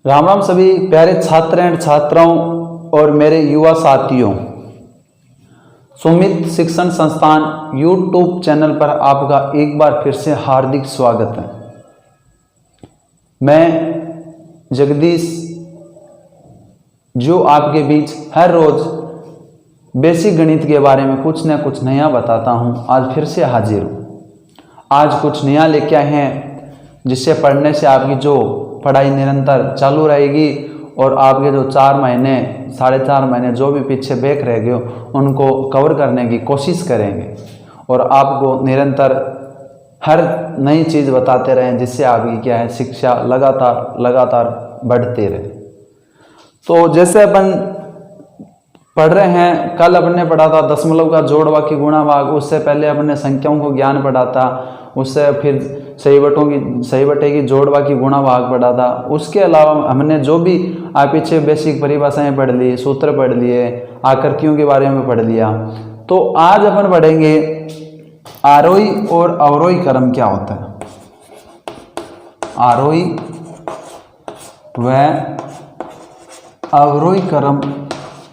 राम राम सभी प्यारे छात्र एंड छात्राओं और मेरे युवा साथियों। सुमित शिक्षण संस्थान यूट्यूब चैनल पर आपका एक बार फिर से हार्दिक स्वागत है। मैं जगदीश जो आपके बीच हर रोज बेसिक गणित के बारे में कुछ न कुछ नया बताता हूं, आज फिर से हाजिर हूं। आज कुछ नया लेके आए हैं जिससे पढ़ने से आपकी जो पढ़ाई निरंतर चालू रहेगी और आपके जो 4 महीने 4.5 महीने जो भी पीछे बैक रह गए उनको कवर करने की कोशिश करेंगे और आपको निरंतर हर नई चीज़ बताते रहें जिससे आपकी क्या है शिक्षा लगातार बढ़ती रहे। तो जैसे अपन पढ़ रहे हैं, कल अपन ने पढ़ा था दशमलव का जोड़ वाक्य गुणा भाग, उससे पहले अपन ने संख्याओं को ज्ञान पढ़ा था, उससे फिर सही बटे की जोड़ वाक्य गुणा भाग पढ़ा था। उसके अलावा हमने जो भी पीछे बेसिक परिभाषाएं पढ़ ली, सूत्र पढ़ लिए, आकृतियों के बारे में पढ़ लिया। तो आज अपन पढ़ेंगे आरोही और अवरोही क्रम क्या होता है। आरोही व अवरोही क्रम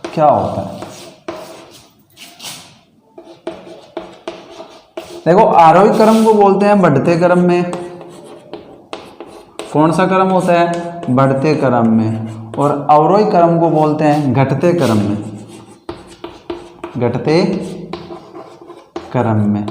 क्या होता है। देखो, आरोही क्रम को बोलते हैं बढ़ते क्रम में। कौन सा क्रम होता है? बढ़ते क्रम में। और अवरोही क्रम को बोलते हैं घटते क्रम में। घटते क्रम में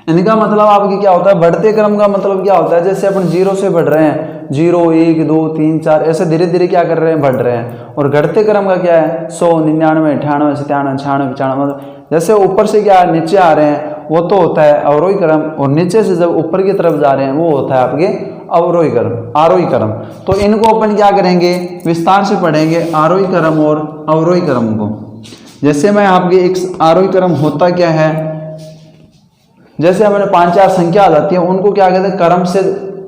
इनका मतलब आपकी क्या होता है? बढ़ते क्रम का मतलब क्या होता है? जैसे अपन 0 से बढ़ रहे हैं, 0 1 2 3 4 ऐसे धीरे धीरे क्या कर रहे हैं? बढ़ रहे हैं। और घटते क्रम का क्या है? 100 99 98 97 96 95 जैसे ऊपर से क्या नीचे आ रहे हैं वो तो होता है अवरोही क्रम, और नीचे से जब ऊपर की तरफ जा रहे हैं वो होता है आपके अवरोही क्रम, आरोही क्रम। तो इनको अपन क्या करेंगे? विस्तार से पढ़ेंगे आरोही क्रम और अवरोही क्रम को। जैसे मैं आपके एक आरोही क्रम होता क्या है, जैसे हमें 5-4 संख्या आ जाती है उनको क्या कहते हैं? क्रम से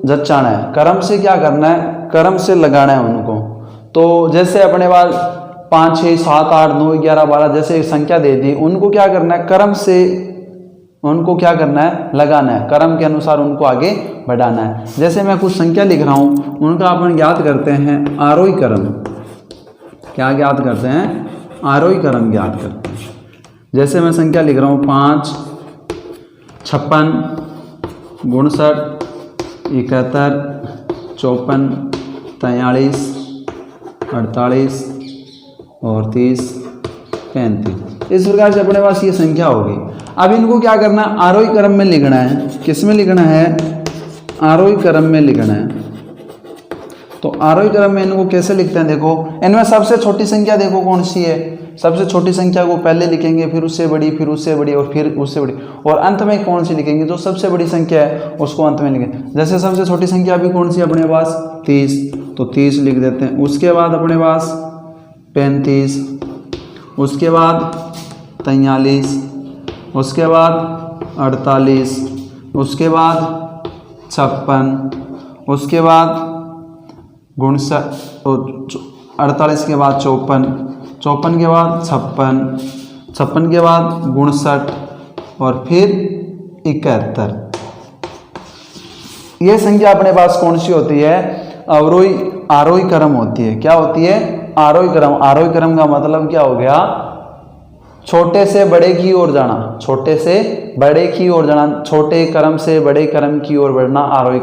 जचाना है। क्रम से क्या करना है? क्रम से लगाना है उनको। तो जैसे अपने पास 5 6 7 8 9 11 12 जैसे एक संख्या दे दी, उनको क्या करना है? क्रम से उनको क्या करना है? लगाना है। क्रम के अनुसार उनको आगे बढ़ाना है। जैसे मैं कुछ संख्या लिख रहा हूं, उनका अपन ज्ञात करते हैं आरोही क्रम। क्या ज्ञात करते हैं? आरोही क्रम ज्ञात करते हैं। जैसे मैं संख्या लिख रहा हूं 5 56 59 71 54 43 48 और 30 35 इस प्रकार से अपने पास ये संख्या होगी। अब इनको क्या करना? आरोही क्रम में लिखना है। किस में लिखना है? आरोही क्रम में लिखना है। तो आरोही क्रम में इनको कैसे लिखते हैं? देखो, इनमें सबसे छोटी संख्या देखो कौन सी है। सबसे छोटी संख्या को पहले लिखेंगे, फिर उससे बड़ी, फिर उससे बड़ी और फिर उससे बड़ी, और अंत में कौन सी लिखेंगे? जो सबसे बड़ी संख्या है उसको अंत में लिखेंगे। जैसे सबसे छोटी संख्या अभी कौन सी अपने पास? 30, तो 30 लिख देते हैं। उसके बाद अपने पास 35, उसके बाद 43, उसके बाद 48, उसके बाद 56, उसके बाद 48 के बाद 54, 54 के बाद 56, 56 के बाद 59 और फिर 71। ये संख्या अपने पास कौन सी होती है? आरोही क्रम होती है। क्या होती है? आरोही क्रम। आरोही क्रम का मतलब क्या हो गया? छोटे से बड़े की ओर जाना, छोटे से बड़े की ओर जाना, छोटे क्रम से बड़े क्रम की ओर बढ़ना आरोही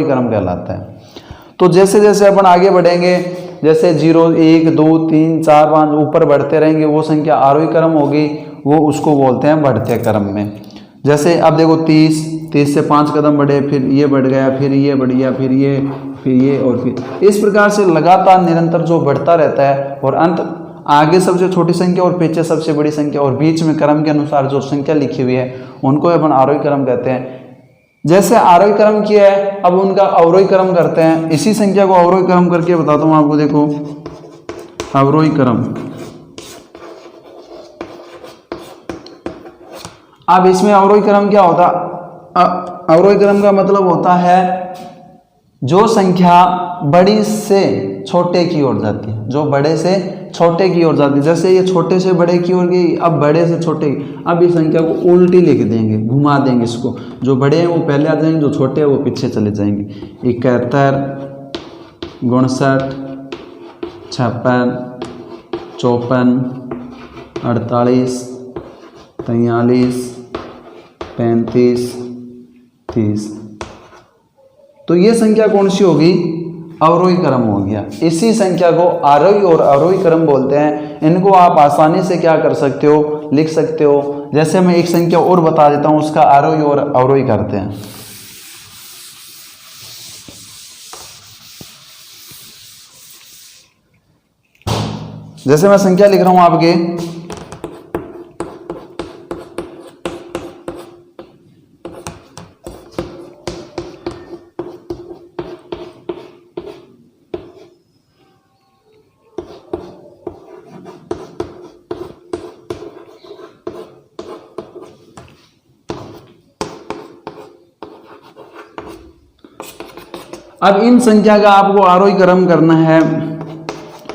क्रम कहलाता है। तो जैसे जैसे अपन आगे बढ़ेंगे, जैसे 0 1 2 3 4 5 ऊपर बढ़ते रहेंगे, वो संख्या आरोही क्रम होगी, वो उसको बोलते हैं बढ़ते क्रम में। जैसे अब देखो 30 से 5 कदम बढ़े, फिर ये बढ़ गया, फिर ये बढ़ गया, फिर ये और फिर इस प्रकार से लगातार निरंतर जो बढ़ता रहता है, और अंत आगे सबसे छोटी संख्या और पीछे सबसे बड़ी संख्या और बीच में क्रम के अनुसार जो संख्या लिखी हुई है उनको अपन आरोही क्रम कहते हैं। जैसे आरोही क्रम किया है, अब उनका अवरोही क्रम करते हैं। इसी संख्या को अवरोही क्रम करके बताता हूं आपको। देखो, अवरोही क्रम। अब इसमें अवरोही क्रम क्या होता? अवरोही क्रम का मतलब होता है जो संख्या बड़ी से छोटे की ओर जाती है, जो बड़े से छोटे की ओर जाती है। जैसे ये छोटे से बड़े की ओर गई, अब बड़े से छोटे, अब इस संख्या को उल्टी लिख देंगे, घुमा देंगे इसको। जो बड़े हैं वो पहले आ जाएंगे, जो छोटे हैं वो पीछे चले जाएंगे। 71 59 56, 54, 48, 43, 35, 30। तो ये संख्या कौन सी होगी? अवरोही क्रम हो गया। इसी संख्या को आरोही और अवरोही क्रम बोलते हैं। इनको आप आसानी से क्या कर सकते हो, लिख सकते हो। जैसे मैं एक संख्या और बता देता हूं, उसका आरोही और अवरोही करते हैं। जैसे मैं संख्या लिख रहा हूं आपके, अब इन संख्या का आपको आरोही क्रम करना है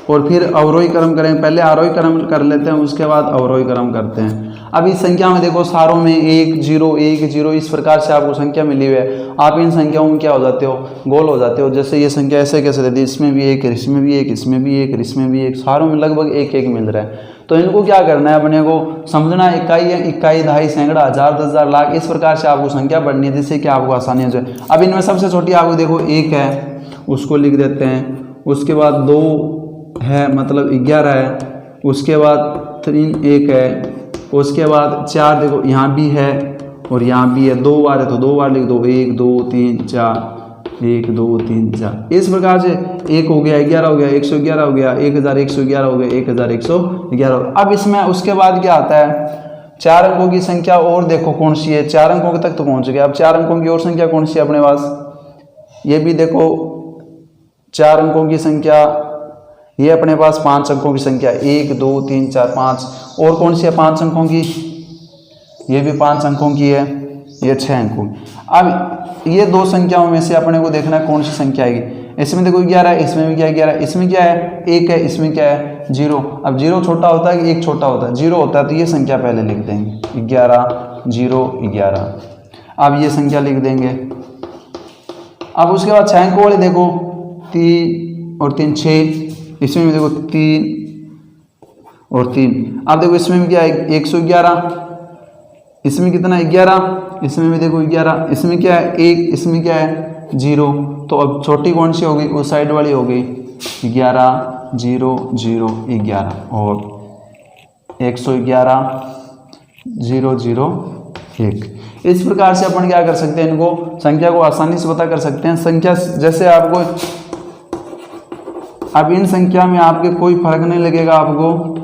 और फिर अवरोही क्रम करें। पहले आरोही क्रम कर लेते हैं, उसके बाद अवरोही क्रम करते हैं। अब इस संख्या में देखो सारों में 1 0 1 0 इस प्रकार से आपको संख्या मिली हुई है। आप इन संख्याओं में क्या हो जाते हो, गोल हो जाते हो। जैसे ये संख्या ऐसे कैसे रहती है, इसमें भी एक, इसमें भी एक, इसमें भी एक, इसमें भी एक, सारों में लगभग एक एक मिल रहा है। तो इनको क्या करना है, अपने को समझना, इकाई है, इकाई, दहाई, सैकड़ा, हजार, 10,000, लाख, इस प्रकार से आपको संख्या बढ़नी है, जिससे कि आपको आसानी हो जाए। अब इनमें सबसे छोटी आपको देखो 1 है, उसको लिख देते हैं। उसके बाद 2 है, मतलब 11 है। उसके बाद 3 1 है। उसके बाद 4 देखो यहाँ भी है और यहाँ भी है, 2 बार है तो 2 बार लिख दो, 1 2 3 4, 1 2 3 4। इस प्रकार से 1 हो गया, 11 हो गया, 111 हो गया, 1111 हो गया, 1111। अब इसमें उसके बाद क्या आता है, 4 अंकों की संख्या और देखो कौन सी है, 4 अंकों तक तो पहुँच गया। अब 4 अंकों की और संख्या कौन सी है अपने पास, ये भी देखो 4 अंकों की संख्या, ये अपने पास 5 अंकों की संख्या, 1 2 3 4 5। और कौन सी है 5 अंकों की, ये भी 5 अंकों की है, ये 6 अंकों की। अब ये 2 संख्याओं में से अपने को देखना है कौन सी संख्या आएगी। इसमें देखो 11 है, इसमें भी क्या है 11, इसमें क्या है 1 है, इसमें क्या है 0। अब 0 छोटा होता है कि 1 छोटा होता है, 0 होता है, तो ये संख्या पहले लिख देंगे, 11 0 11। अब ये संख्या लिख देंगे। अब उसके बाद 6 अंकों वाले देखो, 3 और 3 6, इसमें भी देखो 3 और 3। अब देखो इसमें भी क्या है 111, इसमें कितना है 11, इसमें भी देखो 11, इसमें क्या है 1, इसमें क्या है 0। तो अब छोटी कौन सी होगी, उस साइड वाली हो गई, 11 0 0 11 और 111 0 0 1। इस प्रकार से अपन क्या कर सकते हैं, इनको संख्या को आसानी से पता कर सकते हैं। संख्या जैसे आपको, अब इन संख्या में आपके कोई फर्क नहीं लगेगा आपको।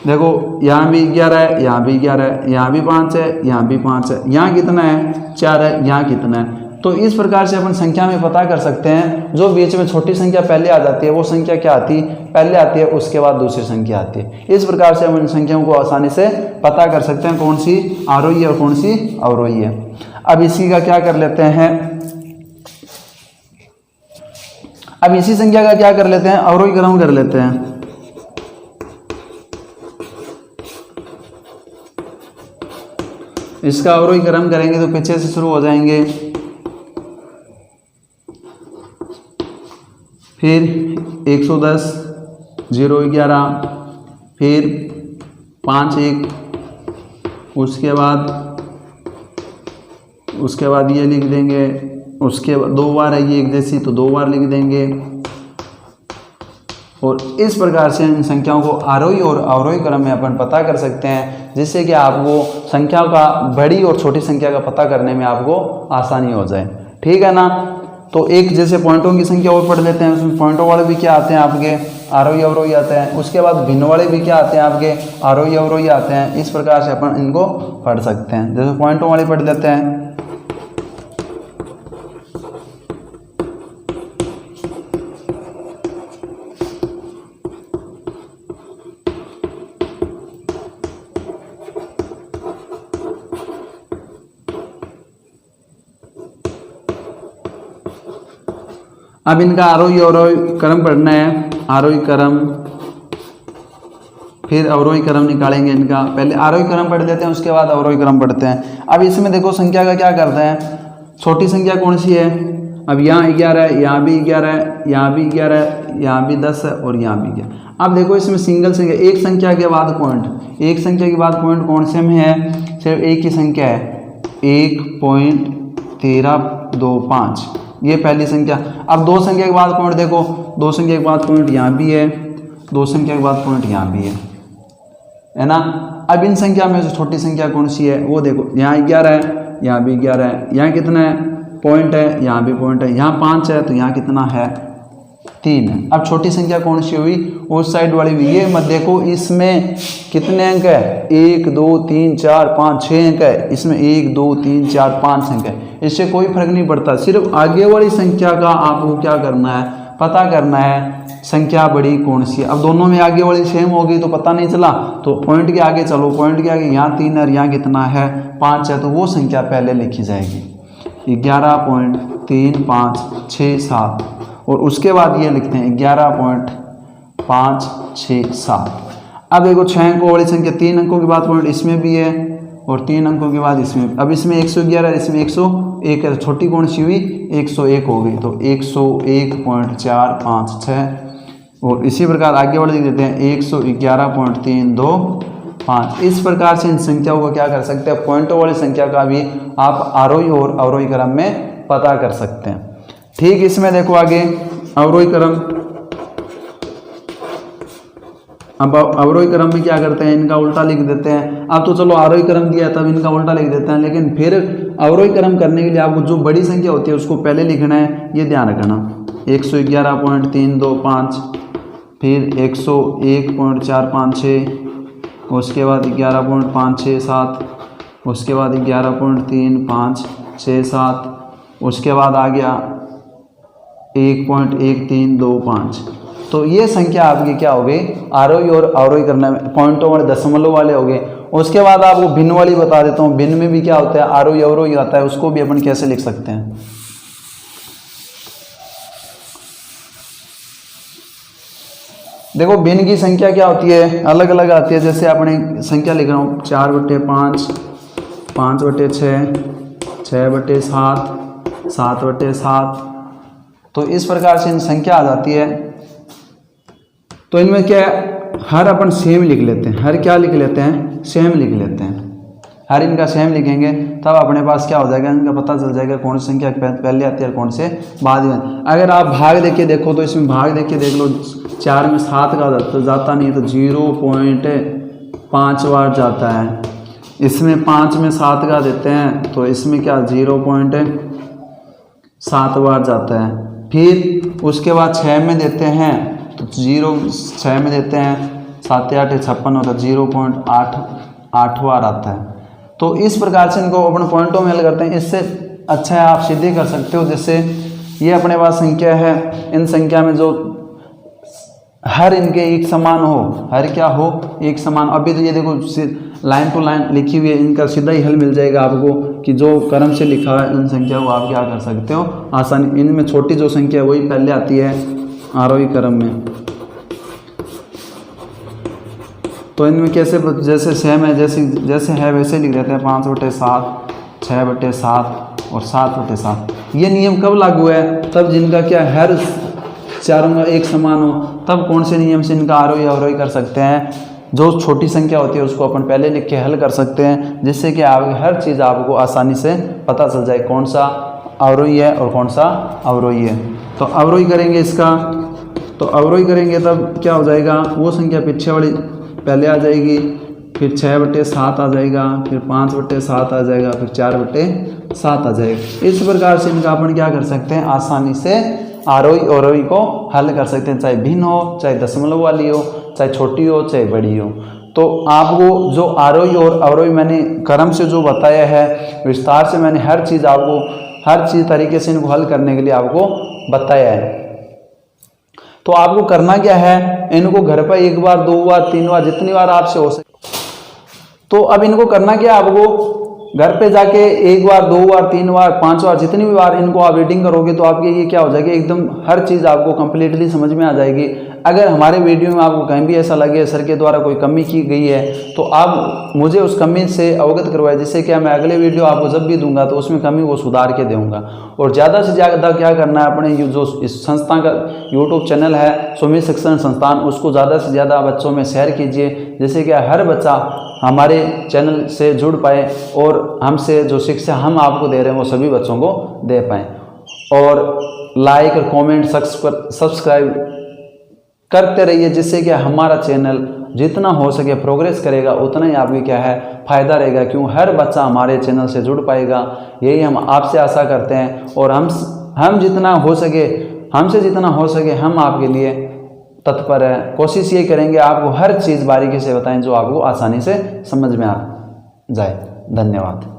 देखो यहाँ भी 11 है, यहाँ भी 11 है, यहाँ भी 5 है, यहाँ भी 5 है, यहाँ कितना है 4 है, यहाँ कितना है। तो इस प्रकार से अपन संख्या में पता कर सकते हैं। जो बीच में छोटी संख्या पहले आ जाती है वो संख्या क्या आती है, पहले आती है, उसके बाद दूसरी संख्या आती है। इस प्रकार से हम इन संख्याओं को आसानी से पता कर सकते हैं कौन सी आरोही है और कौन सी अवरोही है। अब इसी का क्या कर लेते हैं, अब इसी संख्या का क्या कर लेते हैं, अवरोही क्रम कर लेते हैं। इसका अवरोही क्रम करेंगे तो पीछे से शुरू हो जाएंगे, फिर 110 0 11, फिर 5 1, उसके बाद ये लिख देंगे, उसके बाद 2 बार है ये एक जैसी तो 2 बार लिख देंगे। और इस प्रकार से इन संख्याओं को आरोही और अवरोही क्रम में अपन पता कर सकते हैं, जिससे कि आपको संख्याओं का बड़ी और छोटी संख्या का पता करने में आपको आसानी हो जाए। ठीक है ना। तो एक जैसे पॉइंटों की संख्या और पढ़ लेते हैं। उसमें पॉइंटों वाले भी क्या आते हैं आपके, आरोही अवरोही आते हैं। उसके बाद भिन्न वाले भी क्या आते हैं आपके, आरोही अवरोही आते हैं। इस प्रकार से अपन इनको पढ़ सकते हैं। जैसे पॉइंटों वाले पढ़ लेते हैं। अब इनका आरोही अवरोही क्रम पढ़ना है। आरोही क्रम फिर अवरोही क्रम निकालेंगे इनका। पहले आरोही क्रम पढ़ लेते हैं, उसके बाद अवरोही क्रम पढ़ते हैं। अब इसमें देखो संख्या का क्या करते हैं, छोटी संख्या कौन सी है अब यहाँ 11 है, यहाँ भी 11 है, यहाँ भी 11 है, यहाँ भी 10 है और यहाँ भी 11। अब देखो इसमें सिंगल संख्या, एक संख्या के बाद पॉइंट, एक संख्या के बाद पॉइंट कौन से में है, सिर्फ एक ही संख्या है 1.1325, ये पहली संख्या। अब दो संख्या के बाद पॉइंट देखो, दो संख्या के बाद पॉइंट यहाँ भी है, दो संख्या के बाद पॉइंट यहाँ भी है ना। अब इन संख्या में से छोटी संख्या कौन सी है वो देखो, यहाँ 11 है, यहाँ भी 11 है, यहाँ कितना है पॉइंट है, यहाँ भी पॉइंट है, यहाँ 5 है तो यहाँ कितना है 3 है। अब छोटी संख्या कौन सी हुई, उस साइड वाली भी। ये मत देखो इसमें कितने अंक है, 1 2 3 4 5 6 अंक है, इसमें 1 2 3 4 5 अंक है, इससे कोई फर्क नहीं पड़ता। सिर्फ आगे वाली संख्या का आपको क्या करना है, पता करना है संख्या बड़ी कौन सी है। अब दोनों में आगे वाली सेम होगी तो पता नहीं चला, तो पॉइंट के आगे चलो, पॉइंट के आगे यहाँ 3 और यहाँ कितना है 5 है, तो वो संख्या पहले लिखी जाएगी 11.356 और उसके बाद ये लिखते हैं 11.567। अब देखो 6 अंकों वाली संख्या, 3 अंकों के बाद पॉइंट इसमें भी है और 3 अंकों के बाद इसमें। अब इसमें 111 इसमें 101 है, छोटी कौन सी हुई 101 हो गई, तो 101.456 और इसी प्रकार आगे वाले लिख देते हैं 111.325। इस प्रकार से इन संख्याओं को क्या कर सकते हैं, पॉइंटों वाली संख्या का भी आप आरोही और अवरोही क्रम में पता कर सकते हैं। ठीक, इसमें देखो आगे अवरोही क्रम। अब अवरोही क्रम में क्या करते हैं, इनका उल्टा लिख देते हैं। अब तो चलो आरोही क्रम दिया तब इनका उल्टा लिख देते हैं, लेकिन फिर अवरोही क्रम करने के लिए आपको जो बड़ी संख्या होती है उसको पहले लिखना है, ये ध्यान रखना। 111.325, फिर 101.456, उसके बाद 11.567, उसके बाद 11.3567, उसके बाद आ गया 1.1325। तो ये संख्या आपकी क्या हो गई, आरोही और अवरोही करने में पॉइंटों वाले दशमलव वाले हो गए। उसके बाद आपको भिन्न वाली बता देता हूँ, भिन्न में भी क्या होता है, आरोही अवरोही आता है, उसको भी अपन कैसे लिख सकते हैं। देखो भिन्न की संख्या क्या होती है, अलग अलग आती है। जैसे अपने संख्या लिख रहा हूँ 4/5, 5/6, 6/7, 7/7, तो इस प्रकार से इन संख्या आ जाती है। तो इनमें क्या है, हर अपन सेम लिख लेते हैं, हर क्या लिख लेते हैं, सेम लिख लेते हैं। हर इनका सेम लिखेंगे तब अपने पास क्या हो जाएगा, इनका पता चल जाएगा कौन सी संख्या पहले आती है और कौन से बाद में। अगर आप भाग देख के देखो तो इसमें भाग देख के देख लो, 4 में 7 का जाता नहीं तो 0.5 बार जाता है। इसमें 5 में 7 का देते हैं तो इसमें क्या 0.7 बार जाता है। फिर उसके बाद 6 में देते हैं तो 6 में देते हैं 7 8 56 होता है, 0.8 बार आता है। तो इस प्रकार से इनको अपने पॉइंटों में हल करते हैं। इससे अच्छा है आप सीधे कर सकते हो, जैसे ये अपने पास संख्या है, इन संख्या में जो हर इनके एक समान हो, हर क्या हो एक समान। अभी तो ये देखो लाइन टू लाइन लिखी हुई है, इनका सीधा ही हल मिल जाएगा आपको कि जो क्रम से लिखा है इन संख्या को आप क्या कर सकते हो आसानी। इनमें छोटी जो संख्या है वही पहले आती है आरोही क्रम में। तो इनमें कैसे, जैसे सेम है, जैसे है वैसे लिख देते हैं 5/7, 6/7 और 7/7। ये नियम कब लागू है, तब जिनका क्या हर चारों का एक समान हो, तब कौन से नियम से इनका आरोही अवरोही कर सकते हैं। जो छोटी संख्या होती है उसको अपन पहले लिख के हल कर सकते हैं, जिससे कि आप हर चीज़ आपको आसानी से पता चल जाए कौन सा अवरोही है और कौन सा अवरोही है। तो अवरोही करेंगे इसका, तो अवरोही करेंगे तब क्या हो जाएगा, वो संख्या पीछे वाली पहले आ जाएगी, फिर 6/7 आ जाएगा, फिर 5/7 आ जाएगा, फिर 4/7 आ जाएगा। इस प्रकार से इनका अपन क्या कर सकते हैं, आसानी से आरोही अवरोही को हल कर सकते हैं, चाहे भिन्न हो, चाहे दशमलव वाली हो, चाहे छोटी हो, चाहे बड़ी हो। तो आपको जो आरोही और अवरोही मैंने क्रम से जो बताया है, विस्तार से मैंने हर चीज़ आपको हर चीज़ तरीके से इनको हल करने के लिए आपको बताया है। तो आपको करना क्या है, इनको घर पर 1 बार 2 बार 3 बार जितनी बार आपसे हो सके। तो अब इनको करना क्या है, आपको घर पे जाके 1 बार 2 बार 3 बार 5 बार जितनी भी बार इनको आप रीडिंग करोगे तो आपके ये क्या हो जाएगी, एकदम हर चीज़ आपको कंप्लीटली समझ में आ जाएगी। अगर हमारे वीडियो में आपको कहीं भी ऐसा लगे सर के द्वारा कोई कमी की गई है तो आप मुझे उस कमी से अवगत करवाएं, जिससे कि मैं अगले वीडियो आपको जब भी दूंगा तो उसमें कमी वो सुधार के दूंगा। और ज़्यादा से ज़्यादा क्या करना है, अपने जो इस संस्था का यूट्यूब चैनल है सुमित शिक्षण संस्थान, उसको ज़्यादा से ज़्यादा बच्चों में शेयर कीजिए, जिससे कि हर बच्चा हमारे चैनल से जुड़ पाए और हमसे जो शिक्षा हम आपको दे रहे हैं वो सभी बच्चों को दे पाएँ। और लाइक और कमेंट सब्सक्राइब करते रहिए, जिससे कि हमारा चैनल जितना हो सके प्रोग्रेस करेगा, उतना ही आपकी क्या है फ़ायदा रहेगा, क्यों हर बच्चा हमारे चैनल से जुड़ पाएगा। यही हम आपसे आशा करते हैं। और हम जितना हो सके, हमसे जितना हो सके हम आपके लिए तत्पर हैं। कोशिश ये करेंगे आपको हर चीज़ बारीकी से बताएं जो आपको आसानी से समझ में आ जाए। धन्यवाद।